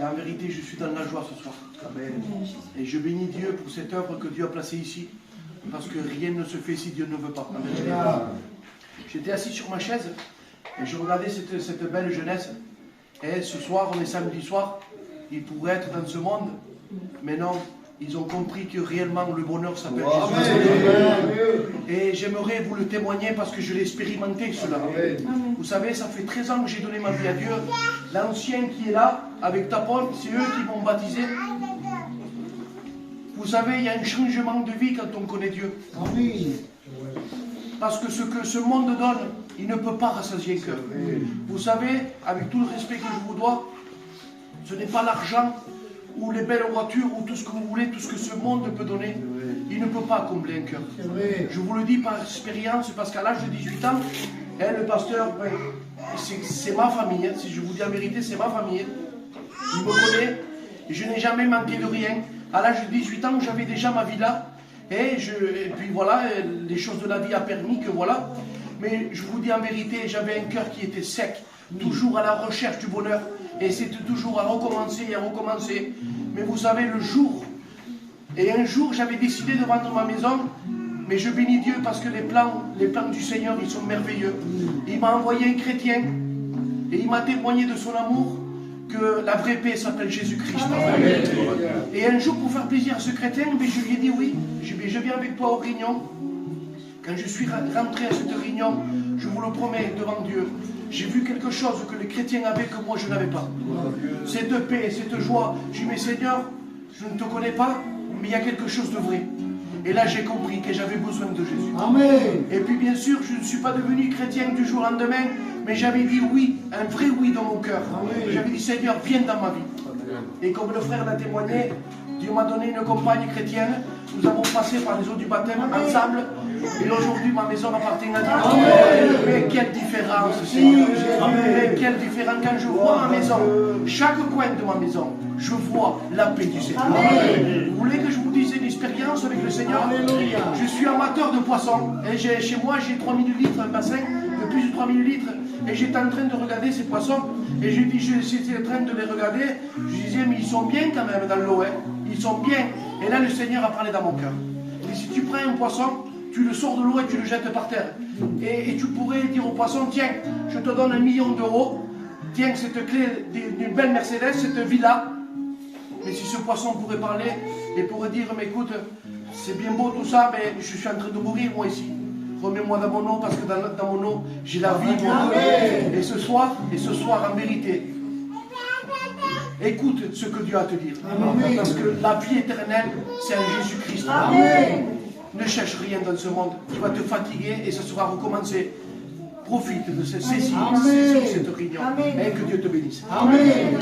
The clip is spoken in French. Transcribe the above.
Et en vérité, je suis dans la joie ce soir. Amen. Et je bénis Dieu pour cette œuvre que Dieu a placée ici. Parce que rien ne se fait si Dieu ne veut pas. J'étais assis sur ma chaise et je regardais cette belle jeunesse. Et ce soir, on est samedi soir. Ils pourraient être dans ce monde. Mais non, ils ont compris que réellement le bonheur s'appelle Jésus. Et j'aimerais vous le témoigner parce que je l'ai expérimenté cela. Vous savez, ça fait 13 ans que j'ai donné ma vie à Dieu. L'ancien qui est là, avec Tapon, c'est eux qui m'ont baptisé. Vous savez, il y a un changement de vie quand on connaît Dieu. Parce que ce que ce monde donne, il ne peut pas rassasier un cœur. Vous savez, avec tout le respect que je vous dois, ce n'est pas l'argent ou les belles voitures ou tout ce que vous voulez, tout ce que ce monde peut donner, il ne peut pas combler un cœur. Je vous le dis par expérience, parce qu'à l'âge de 18 ans, le pasteur, c'est ma famille, si je vous dis la vérité, c'est ma famille. Il me connaît, et je n'ai jamais manqué de rien. À l'âge de 18 ans, j'avais déjà ma villa. Et puis voilà, les choses de la vie a permis que voilà. Mais je vous dis en vérité, j'avais un cœur qui était sec, toujours à la recherche du bonheur. Et c'était toujours à recommencer et à recommencer. Mais vous savez, le jour, et un jour, j'avais décidé de vendre ma maison. Mais je bénis Dieu parce que les plans du Seigneur, ils sont merveilleux. Il m'a envoyé un chrétien et il m'a témoigné de son amour. Que la vraie paix s'appelle Jésus-Christ. Et un jour, pour faire plaisir à ce chrétien, je lui ai dit oui, je viens avec toi aux réunions. Quand je suis rentré à cette réunion, je vous le promets devant Dieu, j'ai vu quelque chose que les chrétiens avaient que moi je n'avais pas. Cette paix, cette joie. J'ai dit, mais Seigneur, je ne te connais pas, mais il y a quelque chose de vrai. Et là, j'ai compris que j'avais besoin de Jésus. Amen. Et puis, bien sûr, je ne suis pas devenu chrétien du jour au lendemain, mais j'avais dit oui, un vrai oui dans mon cœur. J'avais dit, Seigneur, viens dans ma vie. Et comme le frère l'a témoigné, Dieu m'a donné une compagne chrétienne. Nous avons passé par les eaux du baptême ensemble. Et aujourd'hui, ma maison appartient à Dieu. Mais quelle différence, Seigneur. Mais quelle différence. Quand je vois ma maison, chaque coin de ma maison, je vois la paix du Seigneur. Vous voulez que je vous dise une expérience avec le Seigneur? Je suis amateur de poissons. Et chez moi, j'ai 3000 litres, un bassin de plus de 3000 litres. Et j'étais en train de regarder ces poissons. Et j'étais en train de les regarder. Je disais, mais ils sont bien quand même dans l'eau. Hein. Ils sont bien. Et là, le Seigneur a parlé dans mon cœur. Et si tu prends un poisson, tu le sors de l'eau et tu le jettes par terre. Et tu pourrais dire au poisson, tiens, je te donne 1 million d'euros. Tiens, cette clé d'une belle Mercedes, cette villa. Mais si ce poisson pourrait parler et pourrait dire, mais écoute, c'est bien beau tout ça, mais je suis en train de mourir moi ici. Remets-moi dans mon eau parce que dans mon eau, j'ai la vie. Moi. Et ce soir, en vérité, écoute ce que Dieu a à te dire. Amen. Parce que la vie éternelle, c'est en Jésus-Christ. Ne cherche rien dans ce monde. Tu vas te fatiguer et ce sera recommencer. Profite de cette réunion. Et que Dieu te bénisse. Amen.